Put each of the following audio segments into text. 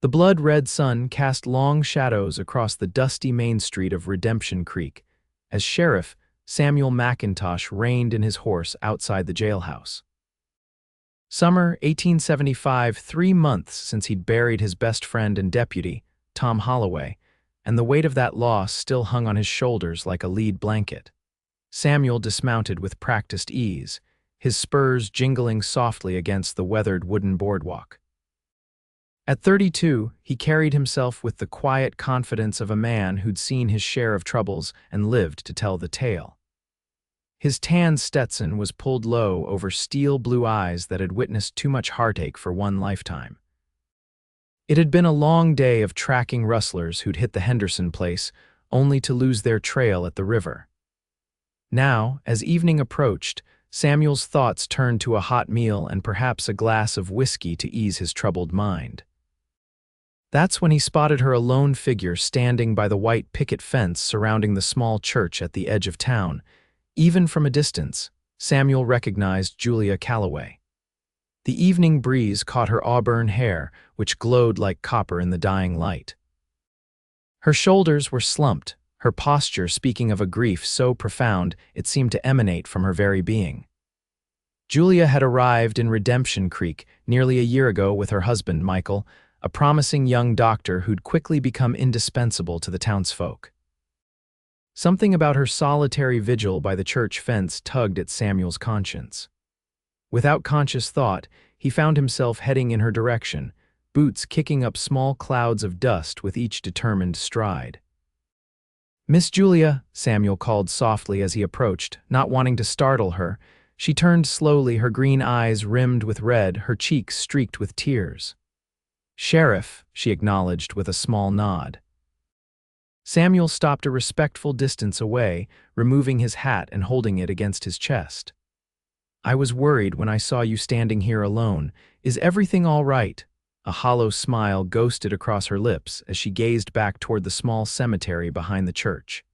The blood-red sun cast long shadows across the dusty main street of Redemption Creek, as Sheriff Samuel Mackintosh reined in his horse outside the jailhouse. Summer 1875, 3 months since he'd buried his best friend and deputy, Tom Holloway, and the weight of that loss still hung on his shoulders like a lead blanket. Samuel dismounted with practiced ease, his spurs jingling softly against the weathered wooden boardwalk. At 32, he carried himself with the quiet confidence of a man who'd seen his share of troubles and lived to tell the tale. His tan Stetson was pulled low over steel-blue eyes that had witnessed too much heartache for one lifetime. It had been a long day of tracking rustlers who'd hit the Henderson place, only to lose their trail at the river. Now, as evening approached, Samuel's thoughts turned to a hot meal and perhaps a glass of whiskey to ease his troubled mind. That's when he spotted her lone figure standing by the white picket fence surrounding the small church at the edge of town. Even from a distance, Samuel recognized Julia Calloway. The evening breeze caught her auburn hair, which glowed like copper in the dying light. Her shoulders were slumped, her posture speaking of a grief so profound it seemed to emanate from her very being. Julia had arrived in Redemption Creek nearly a year ago with her husband, Michael, a promising young doctor who'd quickly become indispensable to the townsfolk. Something about her solitary vigil by the church fence tugged at Samuel's conscience. Without conscious thought, he found himself heading in her direction, boots kicking up small clouds of dust with each determined stride. "Miss Julia," Samuel called softly as he approached, not wanting to startle her. She turned slowly, her green eyes rimmed with red, her cheeks streaked with tears. "Sheriff," she acknowledged with a small nod. Samuel stopped a respectful distance away, removing his hat and holding it against his chest. "I was worried when I saw you standing here alone. Is everything all right?" A hollow smile ghosted across her lips as she gazed back toward the small cemetery behind the church.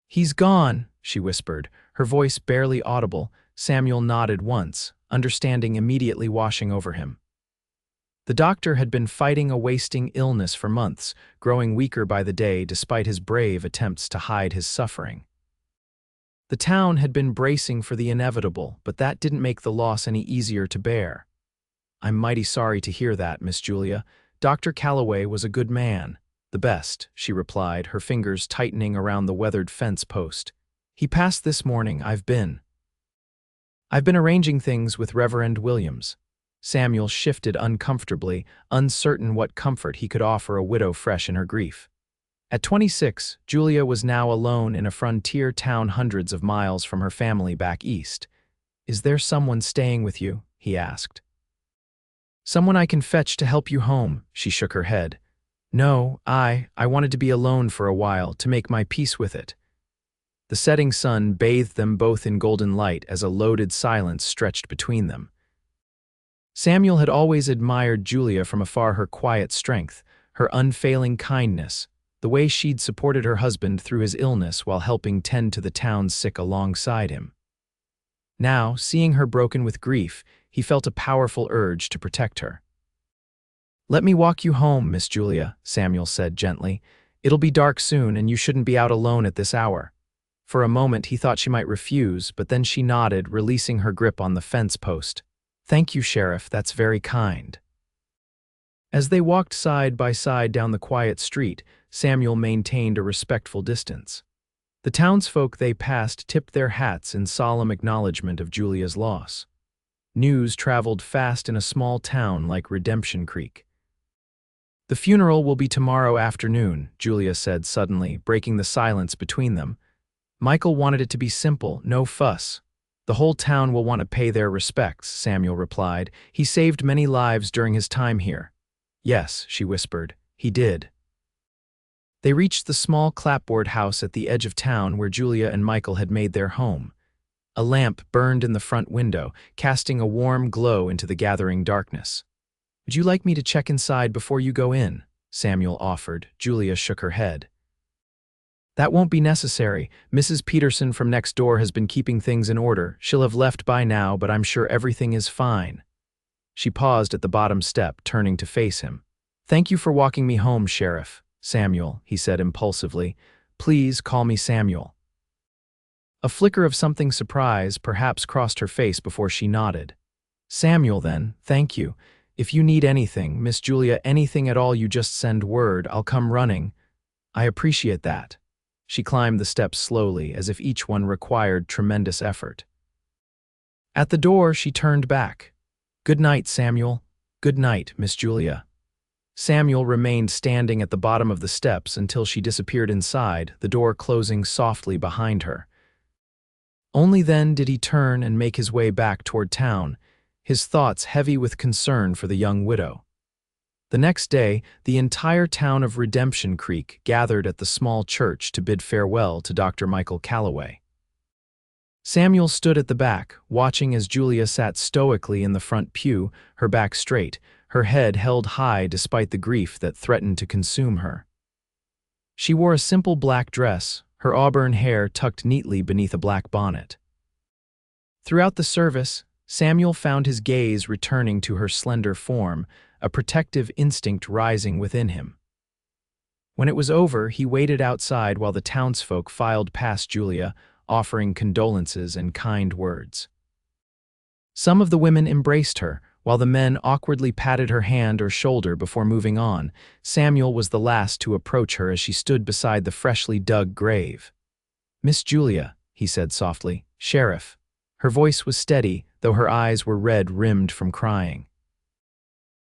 "He's gone," she whispered, her voice barely audible. Samuel nodded once, understanding immediately washing over him. The doctor had been fighting a wasting illness for months, growing weaker by the day despite his brave attempts to hide his suffering. The town had been bracing for the inevitable, but that didn't make the loss any easier to bear. "I'm mighty sorry to hear that, Miss Julia. Dr. Calloway was a good man." "The best," she replied, her fingers tightening around the weathered fence post. "He passed this morning. I've been arranging things with Reverend Williams." Samuel shifted uncomfortably, uncertain what comfort he could offer a widow fresh in her grief. At 26, Julia was now alone in a frontier town hundreds of miles from her family back east. "Is there someone staying with you?" he asked. "Someone I can fetch to help you home," she shook her head. "No, I wanted to be alone for a while, to make my peace with it." The setting sun bathed them both in golden light as a loaded silence stretched between them. Samuel had always admired Julia from afar, her quiet strength, her unfailing kindness, the way she'd supported her husband through his illness while helping tend to the town's sick alongside him. Now, seeing her broken with grief, he felt a powerful urge to protect her. "Let me walk you home, Miss Julia," Samuel said gently. "It'll be dark soon, and you shouldn't be out alone at this hour." For a moment he thought she might refuse, but then she nodded, releasing her grip on the fence post. "Thank you, Sheriff, that's very kind." As they walked side by side down the quiet street, Samuel maintained a respectful distance. The townsfolk they passed tipped their hats in solemn acknowledgement of Julia's loss. News traveled fast in a small town like Redemption Creek. "The funeral will be tomorrow afternoon," Julia said suddenly, breaking the silence between them. "Michael wanted it to be simple, no fuss." "The whole town will want to pay their respects," Samuel replied. "He saved many lives during his time here." "Yes," she whispered, "he did." They reached the small clapboard house at the edge of town where Julia and Michael had made their home. A lamp burned in the front window, casting a warm glow into the gathering darkness. "Would you like me to check inside before you go in?" Samuel offered. Julia shook her head. "That won't be necessary. Mrs. Peterson from next door has been keeping things in order. She'll have left by now, but I'm sure everything is fine." She paused at the bottom step, turning to face him. "Thank you for walking me home, Sheriff." "Samuel," he said impulsively. "Please call me Samuel." A flicker of something surprise perhaps crossed her face before she nodded. "Samuel, then, thank you. If you need anything, Miss Julia, anything at all, you just send word. I'll come running." "I appreciate that." She climbed the steps slowly, as if each one required tremendous effort. At the door, she turned back. "Good night, Samuel." "Good night, Miss Julia." Samuel remained standing at the bottom of the steps until she disappeared inside, the door closing softly behind her. Only then did he turn and make his way back toward town, his thoughts heavy with concern for the young widow. The next day, the entire town of Redemption Creek gathered at the small church to bid farewell to Dr. Michael Calloway. Samuel stood at the back, watching as Julia sat stoically in the front pew, her back straight, her head held high despite the grief that threatened to consume her. She wore a simple black dress, her auburn hair tucked neatly beneath a black bonnet. Throughout the service, Samuel found his gaze returning to her slender form, a protective instinct rising within him. When it was over, he waited outside while the townsfolk filed past Julia, offering condolences and kind words. Some of the women embraced her, while the men awkwardly patted her hand or shoulder before moving on. Samuel was the last to approach her as she stood beside the freshly dug grave. "Miss Julia," he said softly. "Sheriff." Her voice was steady, though her eyes were red-rimmed from crying.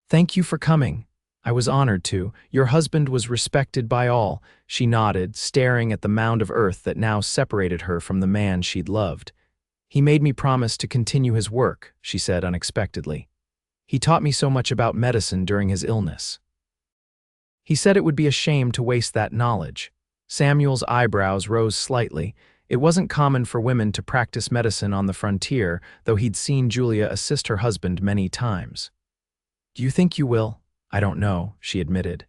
"Thank you for coming. I was honored to. Your husband was respected by all." She nodded, staring at the mound of earth that now separated her from the man she'd loved. "He made me promise to continue his work," she said unexpectedly. "He taught me so much about medicine during his illness." He said it would be a shame to waste that knowledge. Samuel's eyebrows rose slightly. It wasn't common for women to practice medicine on the frontier, though he'd seen Julia assist her husband many times. "Do you think you will?" "I don't know," she admitted.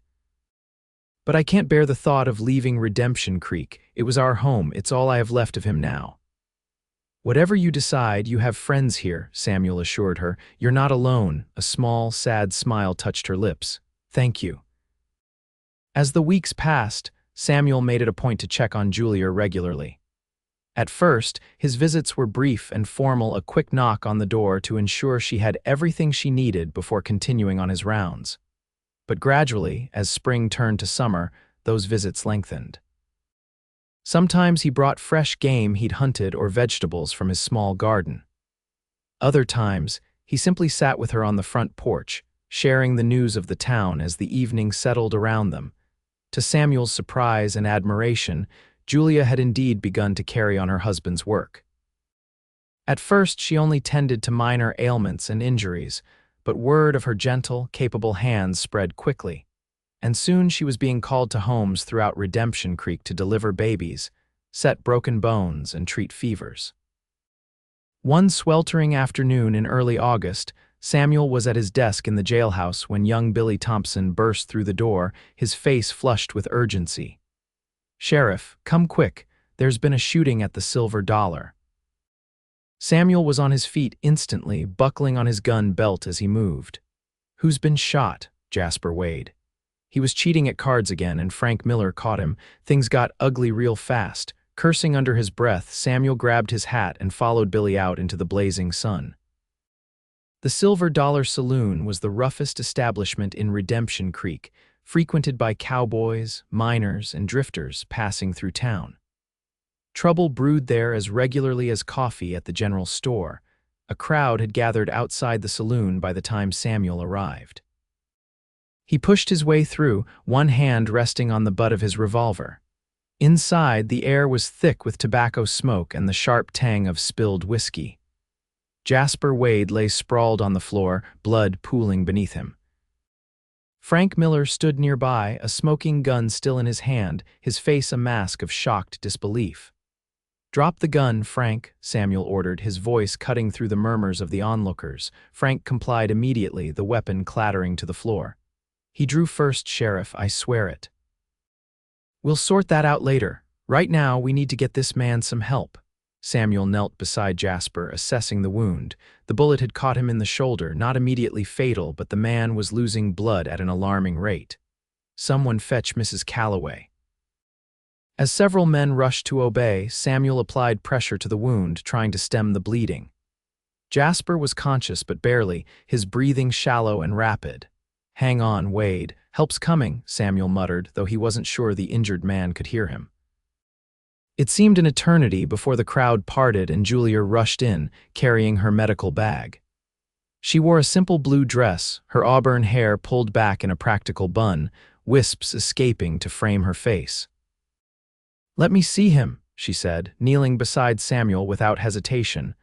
"But I can't bear the thought of leaving Redemption Creek. It was our home. It's all I have left of him now." "Whatever you decide, you have friends here," Samuel assured her. "You're not alone." A small, sad smile touched her lips. "Thank you." As the weeks passed, Samuel made it a point to check on Julia regularly. At first, his visits were brief and formal, a quick knock on the door to ensure she had everything she needed before continuing on his rounds. But gradually, as spring turned to summer, those visits lengthened. Sometimes he brought fresh game he'd hunted or vegetables from his small garden. Other times, he simply sat with her on the front porch, sharing the news of the town as the evening settled around them. To Samuel's surprise and admiration, Julia had indeed begun to carry on her husband's work. At first, she only tended to minor ailments and injuries, but word of her gentle, capable hands spread quickly, and soon she was being called to homes throughout Redemption Creek to deliver babies, set broken bones, and treat fevers. One sweltering afternoon in early August, Samuel was at his desk in the jailhouse when young Billy Thompson burst through the door, his face flushed with urgency. "Sheriff, come quick. There's been a shooting at the Silver Dollar." Samuel was on his feet instantly, buckling on his gun belt as he moved. "Who's been shot?" Jasper Wade. He was cheating at cards again, and Frank Miller caught him. Things got ugly real fast. Cursing under his breath, Samuel grabbed his hat and followed Billy out into the blazing sun. The Silver Dollar Saloon was the roughest establishment in Redemption Creek, frequented by cowboys, miners, and drifters passing through town. Trouble brewed there as regularly as coffee at the general store. A crowd had gathered outside the saloon by the time Samuel arrived. He pushed his way through, one hand resting on the butt of his revolver. Inside, the air was thick with tobacco smoke and the sharp tang of spilled whiskey. Jasper Wade lay sprawled on the floor, blood pooling beneath him. Frank Miller stood nearby, a smoking gun still in his hand, his face a mask of shocked disbelief. "Drop the gun, Frank," Samuel ordered, his voice cutting through the murmurs of the onlookers. Frank complied immediately, the weapon clattering to the floor. "He drew first, Sheriff, I swear it." "We'll sort that out later. Right now, we need to get this man some help." Samuel knelt beside Jasper, assessing the wound. The bullet had caught him in the shoulder, not immediately fatal, but the man was losing blood at an alarming rate. "Someone fetch Mrs. Calloway." As several men rushed to obey, Samuel applied pressure to the wound, trying to stem the bleeding. Jasper was conscious, but barely, his breathing shallow and rapid. "Hang on, Wade. Help's coming," Samuel muttered, though he wasn't sure the injured man could hear him. It seemed an eternity before the crowd parted and Julia rushed in, carrying her medical bag. She wore a simple blue dress, her auburn hair pulled back in a practical bun, wisps escaping to frame her face. "Let me see him," she said, kneeling beside Samuel without hesitation.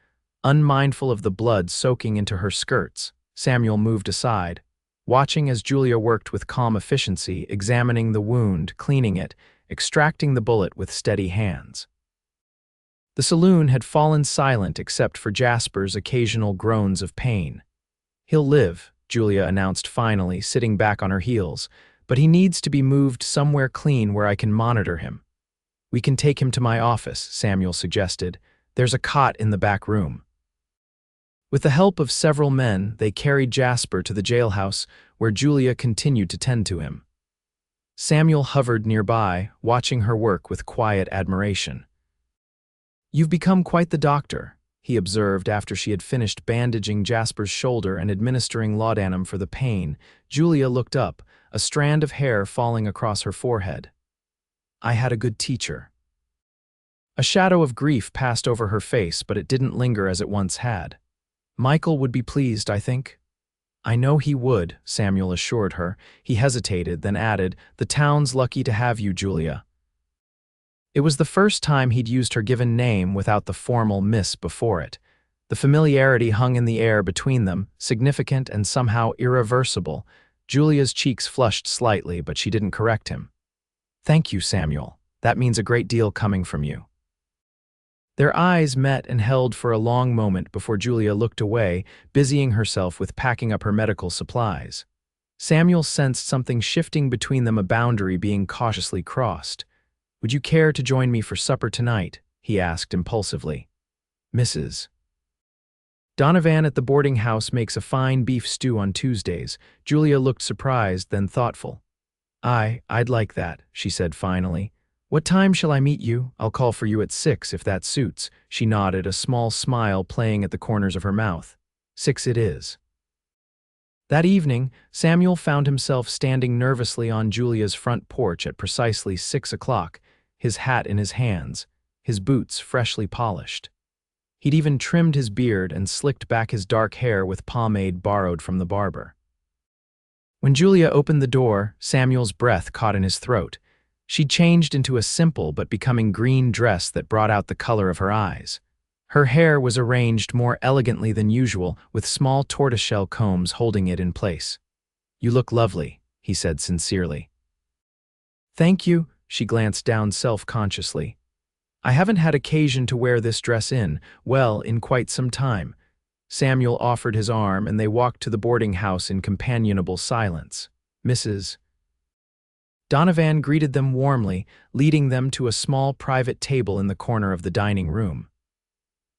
Unmindful of the blood soaking into her skirts, Samuel moved aside, watching as Julia worked with calm efficiency, examining the wound, cleaning it, extracting the bullet with steady hands. The saloon had fallen silent except for Jasper's occasional groans of pain. "He'll live," Julia announced finally, sitting back on her heels, "but he needs to be moved somewhere clean where I can monitor him." "We can take him to my office," Samuel suggested. "There's a cot in the back room." With the help of several men, they carried Jasper to the jailhouse, where Julia continued to tend to him. Samuel hovered nearby, watching her work with quiet admiration. "You've become quite the doctor," he observed after she had finished bandaging Jasper's shoulder and administering laudanum for the pain. Julia looked up, a strand of hair falling across her forehead. "I had a good teacher." A shadow of grief passed over her face, but it didn't linger as it once had. "Michael would be pleased, I think." "I know he would," Samuel assured her. He hesitated, then added, "The town's lucky to have you, Julia." It was the first time he'd used her given name without the formal miss before it. The familiarity hung in the air between them, significant and somehow irreversible. Julia's cheeks flushed slightly, but she didn't correct him. "Thank you, Samuel. That means a great deal coming from you." Their eyes met and held for a long moment before Julia looked away, busying herself with packing up her medical supplies. Samuel sensed something shifting between them, a boundary being cautiously crossed. "Would you care to join me for supper tonight?" he asked impulsively. "Mrs. Donovan at the boarding house makes a fine beef stew on Tuesdays." Julia looked surprised, then thoughtful. I'd like that," she said finally. "What time shall I meet you? I'll call for you at 6 if that suits." She nodded, a small smile playing at the corners of her mouth. 6 it is. That evening, Samuel found himself standing nervously on Julia's front porch at precisely 6 o'clock, his hat in his hands, his boots freshly polished. He'd even trimmed his beard and slicked back his dark hair with pomade borrowed from the barber. When Julia opened the door, Samuel's breath caught in his throat. She'd changed into a simple but becoming green dress that brought out the color of her eyes. Her hair was arranged more elegantly than usual, with small tortoiseshell combs holding it in place. "You look lovely," he said sincerely. "Thank you," she glanced down self-consciously. "I haven't had occasion to wear this dress in quite some time." Samuel offered his arm, and they walked to the boarding house in companionable silence. Mrs. Donovan greeted them warmly, leading them to a small private table in the corner of the dining room.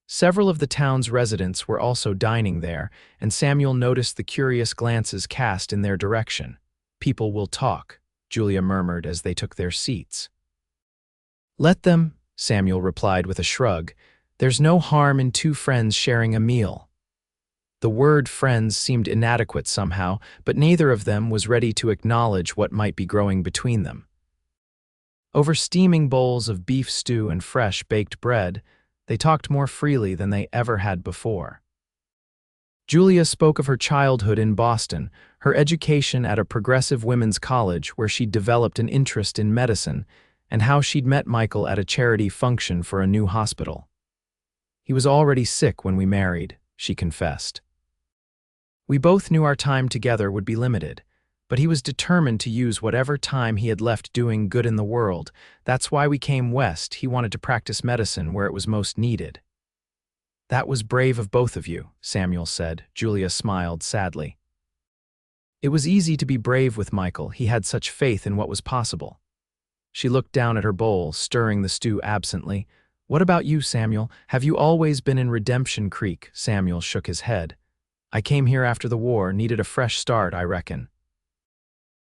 Several of the town's residents were also dining there, and Samuel noticed the curious glances cast in their direction. "People will talk," Julia murmured as they took their seats. "Let them," Samuel replied with a shrug. "There's no harm in two friends sharing a meal." The word friends seemed inadequate somehow, but neither of them was ready to acknowledge what might be growing between them. Over steaming bowls of beef stew and fresh baked bread, they talked more freely than they ever had before. Julia spoke of her childhood in Boston, her education at a progressive women's college where she'd developed an interest in medicine, and how she'd met Michael at a charity function for a new hospital. "He was already sick when we married," she confessed. "We both knew our time together would be limited, but he was determined to use whatever time he had left doing good in the world. That's why we came west. He wanted to practice medicine where it was most needed." "That was brave of both of you," Samuel said. Julia smiled sadly. "It was easy to be brave with Michael. He had such faith in what was possible." She looked down at her bowl, stirring the stew absently. What about you, Samuel? Have you always been in Redemption Creek? Samuel shook his head. I came here after the war, needed a fresh start, I reckon.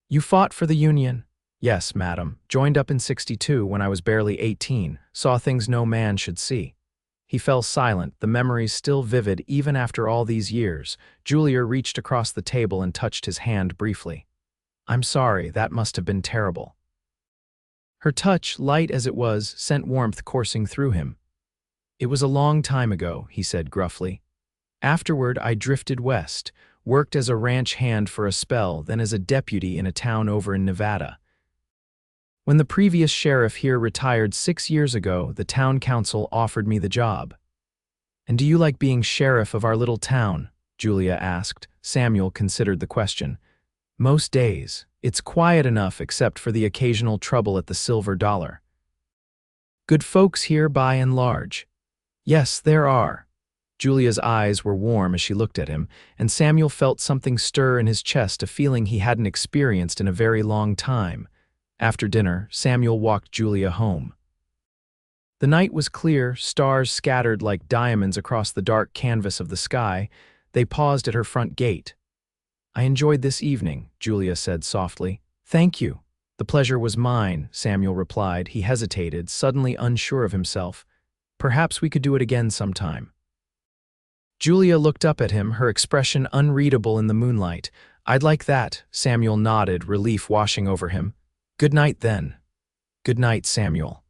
You fought for the Union? Yes, madam. Joined up in '62 when I was barely 18, saw things no man should see. He fell silent, the memories still vivid even after all these years. Julia reached across the table and touched his hand briefly. I'm sorry, that must have been terrible. Her touch, light as it was, sent warmth coursing through him. It was a long time ago, he said gruffly. Afterward, I drifted west, worked as a ranch hand for a spell, then as a deputy in a town over in Nevada. When the previous sheriff here retired 6 years ago, the town council offered me the job. And do you like being sheriff of our little town? Julia asked. Samuel considered the question. Most days. It's quiet enough except for the occasional trouble at the Silver Dollar. Good folks here by and large. Yes, there are. Julia's eyes were warm as she looked at him, and Samuel felt something stir in his chest, a feeling he hadn't experienced in a very long time. After dinner, Samuel walked Julia home. The night was clear, stars scattered like diamonds across the dark canvas of the sky. They paused at her front gate. I enjoyed this evening, Julia said softly. Thank you. The pleasure was mine, Samuel replied. He hesitated, suddenly unsure of himself. Perhaps we could do it again sometime. Julia looked up at him, her expression unreadable in the moonlight. I'd like that, Samuel nodded, relief washing over him. Good night, then. Good night, Samuel.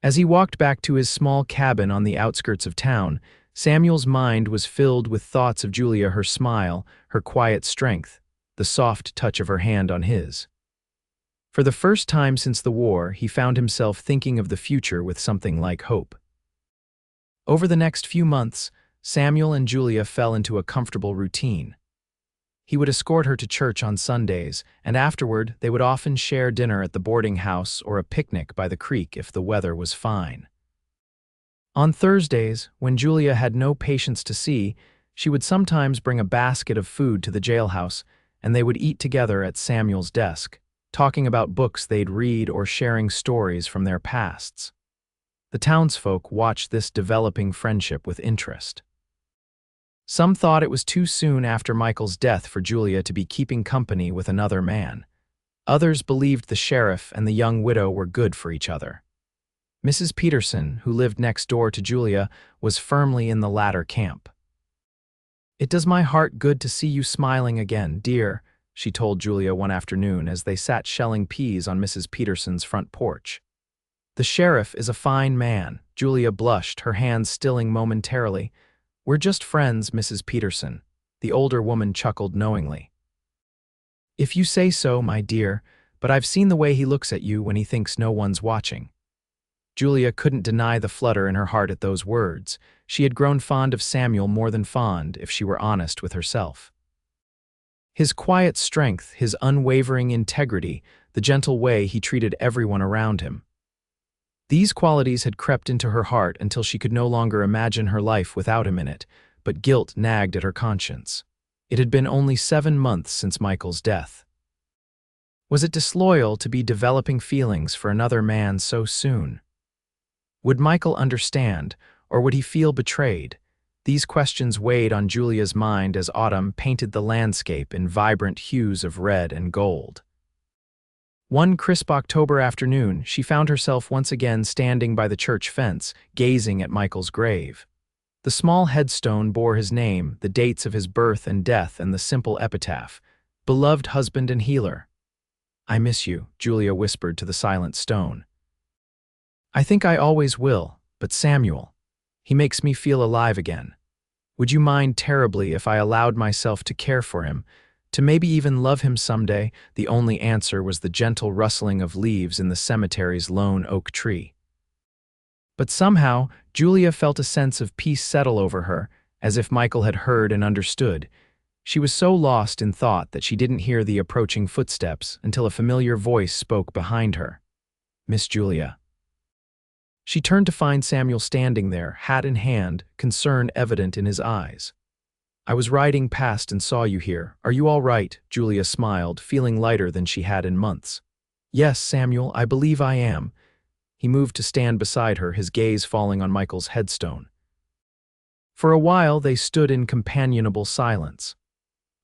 As he walked back to his small cabin on the outskirts of town, Samuel's mind was filled with thoughts of Julia, her smile, her quiet strength, the soft touch of her hand on his. For the first time since the war, he found himself thinking of the future with something like hope. Over the next few months, Samuel and Julia fell into a comfortable routine. He would escort her to church on Sundays, and afterward they would often share dinner at the boarding house or a picnic by the creek if the weather was fine. On Thursdays, when Julia had no patience to see, she would sometimes bring a basket of food to the jailhouse, and they would eat together at Samuel's desk, talking about books they'd read or sharing stories from their pasts. The townsfolk watched this developing friendship with interest. Some thought it was too soon after Michael's death for Julia to be keeping company with another man. Others believed the sheriff and the young widow were good for each other. Mrs. Peterson, who lived next door to Julia, was firmly in the latter camp. It does my heart good to see you smiling again, dear, she told Julia one afternoon as they sat shelling peas on Mrs. Peterson's front porch. The sheriff is a fine man, Julia blushed, her hands stilling momentarily. We're just friends, Mrs. Peterson. The older woman chuckled knowingly. If you say so, my dear, but I've seen the way he looks at you when he thinks no one's watching. Julia couldn't deny the flutter in her heart at those words. She had grown fond of Samuel more than fond, if she were honest with herself. His quiet strength, his unwavering integrity, the gentle way he treated everyone around him. These qualities had crept into her heart until she could no longer imagine her life without him in it, but guilt nagged at her conscience. It had been only 7 months since Michael's death. Was it disloyal to be developing feelings for another man so soon? Would Michael understand, or would he feel betrayed? These questions weighed on Julia's mind as autumn painted the landscape in vibrant hues of red and gold. One crisp October afternoon, she found herself once again standing by the church fence, gazing at Michael's grave. The small headstone bore his name, the dates of his birth and death, and the simple epitaph, "Beloved husband and healer." "I miss you," Julia whispered to the silent stone. "I think I always will, but Samuel, he makes me feel alive again. Would you mind terribly if I allowed myself to care for him, to maybe even love him someday?" The only answer was the gentle rustling of leaves in the cemetery's lone oak tree. But somehow, Julia felt a sense of peace settle over her, as if Michael had heard and understood. She was so lost in thought that she didn't hear the approaching footsteps until a familiar voice spoke behind her. "Miss Julia." She turned to find Samuel standing there, hat in hand, concern evident in his eyes. "I was riding past and saw you here. Are you all right?" Julia smiled, feeling lighter than she had in months. "Yes, Samuel, I believe I am." He moved to stand beside her, his gaze falling on Michael's headstone. For a while, they stood in companionable silence.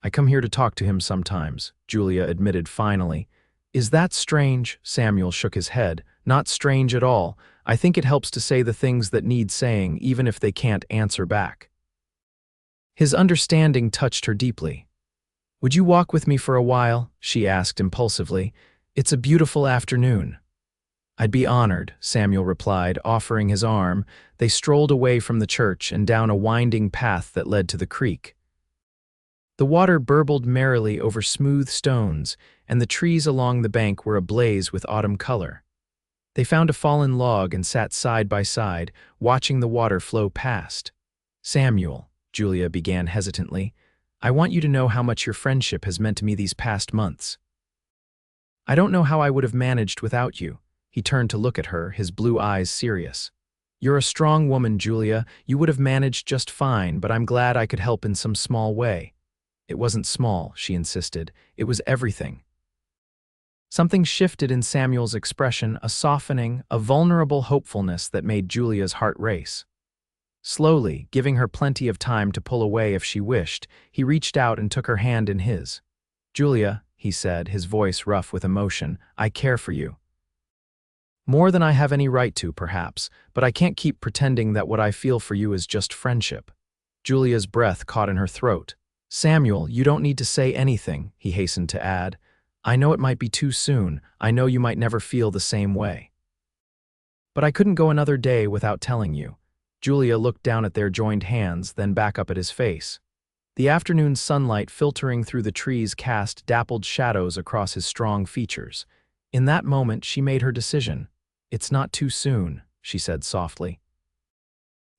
"I come here to talk to him sometimes," Julia admitted finally. "Is that strange?" Samuel shook his head. "Not strange at all. I think it helps to say the things that need saying, even if they can't answer back." His understanding touched her deeply. "Would you walk with me for a while?" she asked impulsively. "It's a beautiful afternoon." "I'd be honored," Samuel replied, offering his arm. They strolled away from the church and down a winding path that led to the creek. The water burbled merrily over smooth stones, and the trees along the bank were ablaze with autumn color. They found a fallen log and sat side by side, watching the water flow past. "Samuel," Julia began hesitantly, "I want you to know how much your friendship has meant to me these past months. I don't know how I would have managed without you." He turned to look at her, his blue eyes serious. "You're a strong woman, Julia. You would have managed just fine, but I'm glad I could help in some small way." "It wasn't small," she insisted. "It was everything." Something shifted in Samuel's expression, a softening, a vulnerable hopefulness that made Julia's heart race. Slowly, giving her plenty of time to pull away if she wished, he reached out and took her hand in his. "Julia," he said, his voice rough with emotion, "I care for you. More than I have any right to, perhaps, but I can't keep pretending that what I feel for you is just friendship." Julia's breath caught in her throat. "Samuel, you don't need to say anything," he hastened to add. "I know it might be too soon. I know you might never feel the same way. But I couldn't go another day without telling you." Julia looked down at their joined hands, then back up at his face. The afternoon sunlight filtering through the trees cast dappled shadows across his strong features. In that moment, she made her decision. "It's not too soon," she said softly.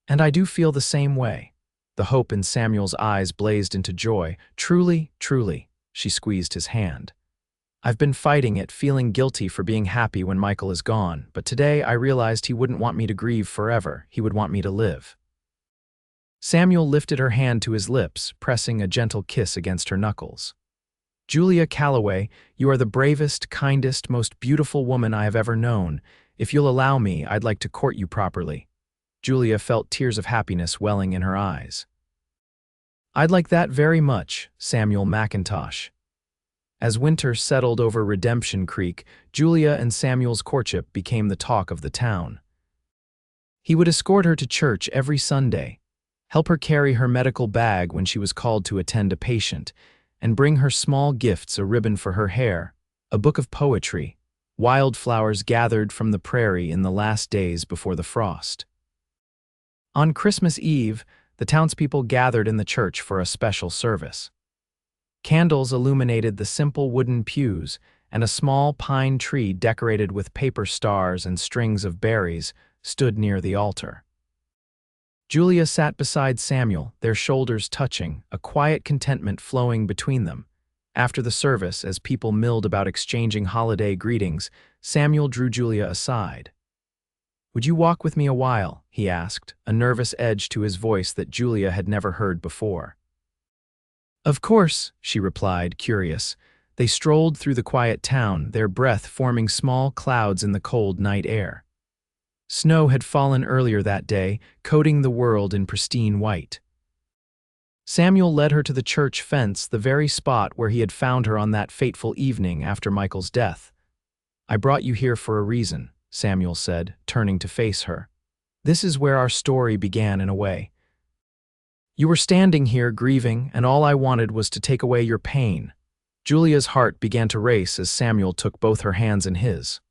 "And I do feel the same way." The hope in Samuel's eyes blazed into joy. "Truly, truly," she squeezed his hand. "I've been fighting it, feeling guilty for being happy when Michael is gone, but today I realized he wouldn't want me to grieve forever. He would want me to live." Samuel lifted her hand to his lips, pressing a gentle kiss against her knuckles. "Julia Calloway, you are the bravest, kindest, most beautiful woman I have ever known. If you'll allow me, I'd like to court you properly." Julia felt tears of happiness welling in her eyes. "I'd like that very much, Samuel Mackintosh." As winter settled over Redemption Creek, Julia and Samuel's courtship became the talk of the town. He would escort her to church every Sunday, help her carry her medical bag when she was called to attend a patient, and bring her small gifts: a ribbon for her hair, a book of poetry, wildflowers gathered from the prairie in the last days before the frost. On Christmas Eve, the townspeople gathered in the church for a special service. Candles illuminated the simple wooden pews, and a small pine tree decorated with paper stars and strings of berries stood near the altar. Julia sat beside Samuel, their shoulders touching, a quiet contentment flowing between them. After the service, as people milled about exchanging holiday greetings, Samuel drew Julia aside. "Would you walk with me a while?" he asked, a nervous edge to his voice that Julia had never heard before. "Of course," she replied, curious. They strolled through the quiet town, their breath forming small clouds in the cold night air. Snow had fallen earlier that day, coating the world in pristine white. Samuel led her to the church fence, the very spot where he had found her on that fateful evening after Michael's death. "I brought you here for a reason," Samuel said, turning to face her. "This is where our story began in a way. You were standing here grieving, and all I wanted was to take away your pain." Julia's heart began to race as Samuel took both her hands in his.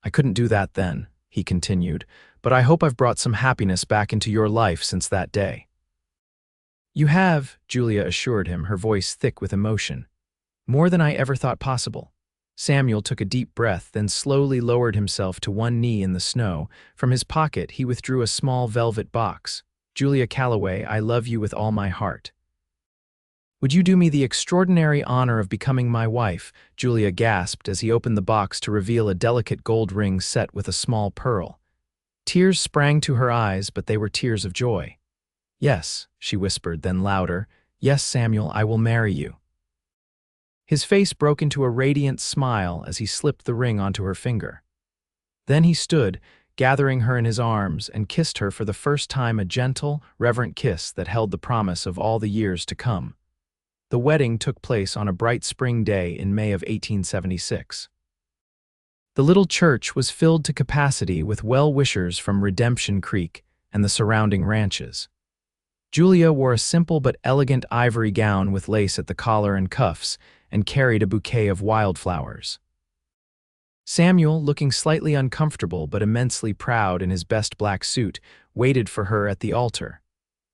"I couldn't do that then," he continued, "but I hope I've brought some happiness back into your life since that day." "You have," Julia assured him, her voice thick with emotion. "More than I ever thought possible." Samuel took a deep breath, then slowly lowered himself to one knee in the snow. From his pocket, he withdrew a small velvet box. "Julia Calloway, I love you with all my heart." "Would you do me the extraordinary honor of becoming my wife?" Julia gasped as he opened the box to reveal a delicate gold ring set with a small pearl. Tears sprang to her eyes, but they were tears of joy. "Yes," she whispered, then louder, "Yes, Samuel, I will marry you." His face broke into a radiant smile as he slipped the ring onto her finger. Then he stood, gathering her in his arms, and kissed her for the first time, a gentle, reverent kiss that held the promise of all the years to come. The wedding took place on a bright spring day in May of 1876. The little church was filled to capacity with well-wishers from Redemption Creek and the surrounding ranches. Julia wore a simple but elegant ivory gown with lace at the collar and cuffs and carried a bouquet of wildflowers. Samuel, looking slightly uncomfortable but immensely proud in his best black suit, waited for her at the altar.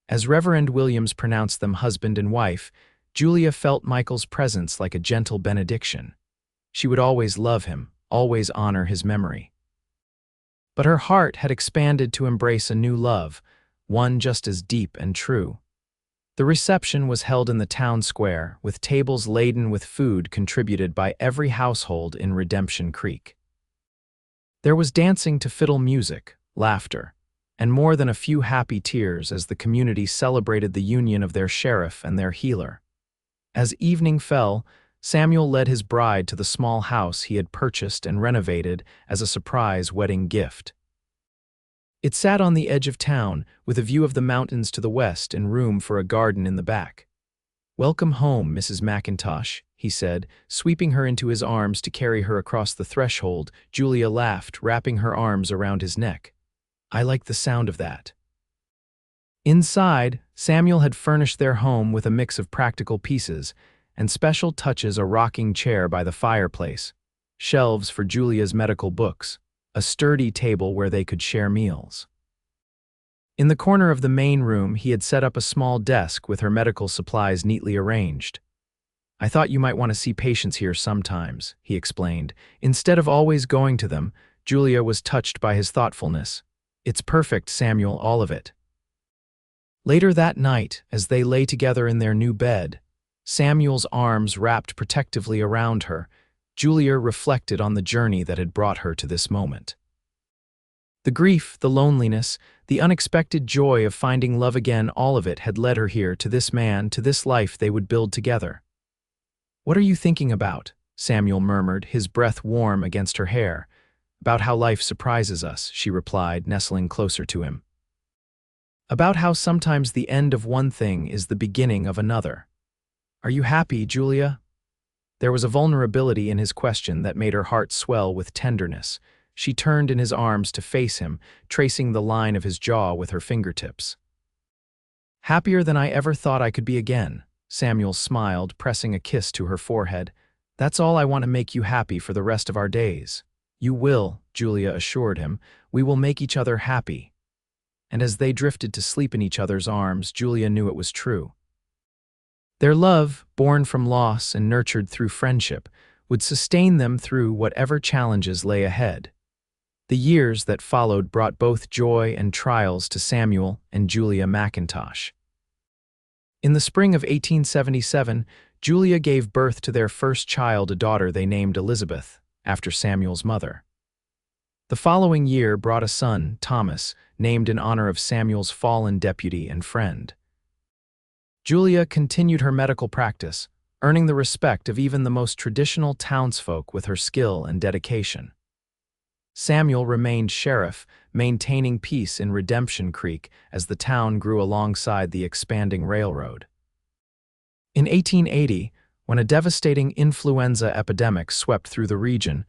As Reverend Williams pronounced them husband and wife, Julia felt Michael's presence like a gentle benediction. She would always love him, always honor his memory. But her heart had expanded to embrace a new love, one just as deep and true. The reception was held in the town square, with tables laden with food contributed by every household in Redemption Creek. There was dancing to fiddle music, laughter, and more than a few happy tears as the community celebrated the union of their sheriff and their healer. As evening fell, Samuel led his bride to the small house he had purchased and renovated as a surprise wedding gift. It sat on the edge of town, with a view of the mountains to the west and room for a garden in the back. "Welcome home, Mrs. Mackintosh," he said, sweeping her into his arms to carry her across the threshold. Julia laughed, wrapping her arms around his neck. "I like the sound of that." Inside, Samuel had furnished their home with a mix of practical pieces and special touches: a rocking chair by the fireplace, shelves for Julia's medical books, a sturdy table where they could share meals. In the corner of the main room, he had set up a small desk with her medical supplies neatly arranged. "I thought you might want to see patients here sometimes," he explained. Instead of always going to them, Julia was touched by his thoughtfulness. "It's perfect, Samuel, all of it." Later that night, as they lay together in their new bed, Samuel's arms wrapped protectively around her, Julia reflected on the journey that had brought her to this moment. The grief, the loneliness, the unexpected joy of finding love again, all of it had led her here, to this man, to this life they would build together. "What are you thinking about?" Samuel murmured, his breath warm against her hair. "About how life surprises us," she replied, nestling closer to him. "About how sometimes the end of one thing is the beginning of another. Are you happy, Julia?" There was a vulnerability in his question that made her heart swell with tenderness. She turned in his arms to face him, tracing the line of his jaw with her fingertips. "Happier than I ever thought I could be again," Samuel smiled, pressing a kiss to her forehead. "That's all I want to make you happy for the rest of our days." "You will," Julia assured him. "We will make each other happy." And as they drifted to sleep in each other's arms, Julia knew it was true. Their love, born from loss and nurtured through friendship, would sustain them through whatever challenges lay ahead. The years that followed brought both joy and trials to Samuel and Julia Mackintosh. In the spring of 1877, Julia gave birth to their first child, a daughter they named Elizabeth, after Samuel's mother. The following year brought a son, Thomas, named in honor of Samuel's fallen deputy and friend. Julia continued her medical practice, earning the respect of even the most traditional townsfolk with her skill and dedication. Samuel remained sheriff, maintaining peace in Redemption Creek as the town grew alongside the expanding railroad. In 1880, when a devastating influenza epidemic swept through the region,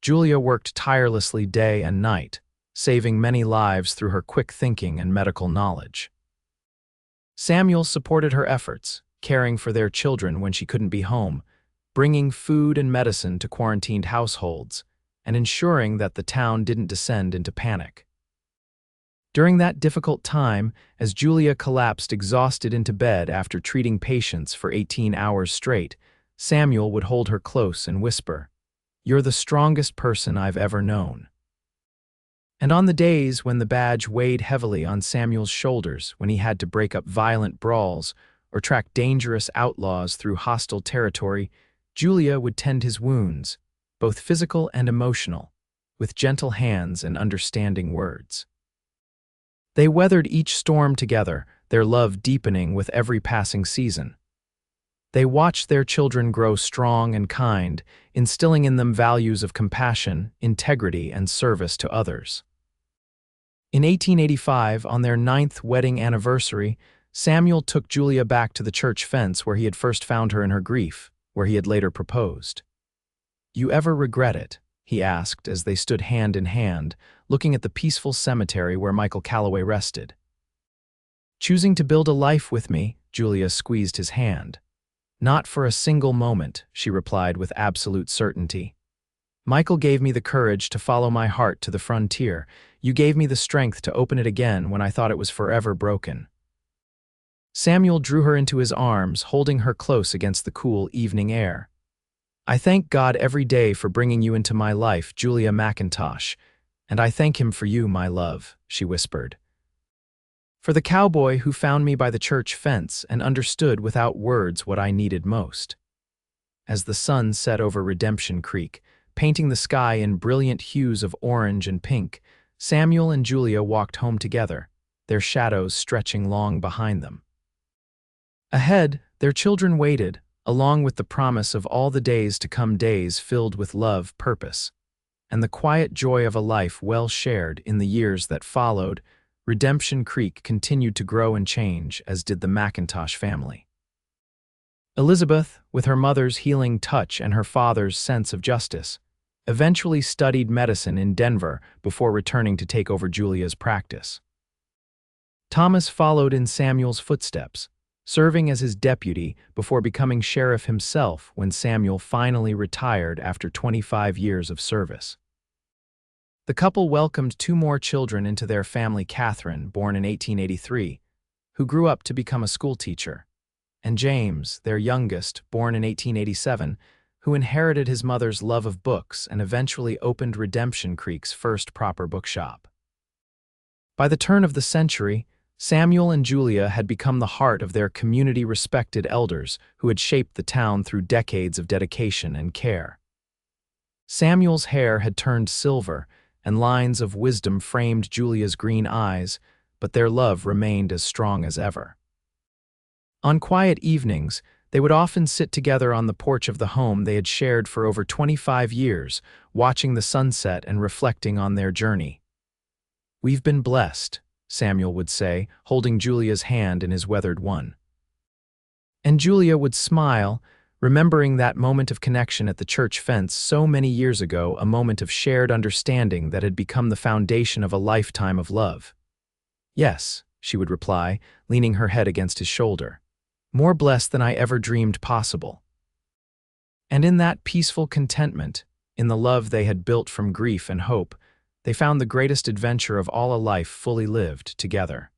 Julia worked tirelessly day and night, saving many lives through her quick thinking and medical knowledge. Samuel supported her efforts, caring for their children when she couldn't be home, bringing food and medicine to quarantined households, and ensuring that the town didn't descend into panic. During that difficult time, as Julia collapsed exhausted into bed after treating patients for 18 hours straight, Samuel would hold her close and whisper, "You're the strongest person I've ever known." And on the days when the badge weighed heavily on Samuel's shoulders, when he had to break up violent brawls or track dangerous outlaws through hostile territory, Julia would tend his wounds, both physical and emotional, with gentle hands and understanding words. They weathered each storm together, their love deepening with every passing season. They watched their children grow strong and kind, instilling in them values of compassion, integrity, and service to others. In 1885, on their 9th wedding anniversary, Samuel took Julia back to the church fence where he had first found her in her grief, where he had later proposed. "You ever regret it?" he asked as they stood hand in hand, looking at the peaceful cemetery where Michael Calloway rested. "Choosing to build a life with me," Julia squeezed his hand. "Not for a single moment," she replied with absolute certainty. "Michael gave me the courage to follow my heart to the frontier. You gave me the strength to open it again when I thought it was forever broken." Samuel drew her into his arms, holding her close against the cool evening air. "I thank God every day for bringing you into my life, Julia Mackintosh, and I thank him for you, my love," she whispered. "For the cowboy who found me by the church fence and understood without words what I needed most." As the sun set over Redemption Creek, painting the sky in brilliant hues of orange and pink, Samuel and Julia walked home together, their shadows stretching long behind them. Ahead, their children waited, along with the promise of all the days to come, days filled with love, purpose, and the quiet joy of a life well shared. In the years that followed, Redemption Creek continued to grow and change, as did the Mackintosh family. Elizabeth, with her mother's healing touch and her father's sense of justice, eventually studied medicine in Denver before returning to take over Julia's practice. Thomas followed in Samuel's footsteps, serving as his deputy before becoming sheriff himself when Samuel finally retired after 25 years of service. The couple welcomed 2 more children into their family: Catherine, born in 1883, who grew up to become a schoolteacher, and James, their youngest, born in 1887, who inherited his mother's love of books and eventually opened Redemption Creek's first proper bookshop. By the turn of the century, Samuel and Julia had become the heart of their community-respected elders who had shaped the town through decades of dedication and care. Samuel's hair had turned silver, and lines of wisdom framed Julia's green eyes, but their love remained as strong as ever. On quiet evenings, they would often sit together on the porch of the home they had shared for over 25 years, watching the sunset and reflecting on their journey. "We've been blessed," Samuel would say, holding Julia's hand in his weathered one. And Julia would smile, remembering that moment of connection at the church fence so many years ago, a moment of shared understanding that had become the foundation of a lifetime of love. "Yes," she would reply, leaning her head against his shoulder. "More blessed than I ever dreamed possible." And in that peaceful contentment, in the love they had built from grief and hope, they found the greatest adventure of all, a life fully lived together.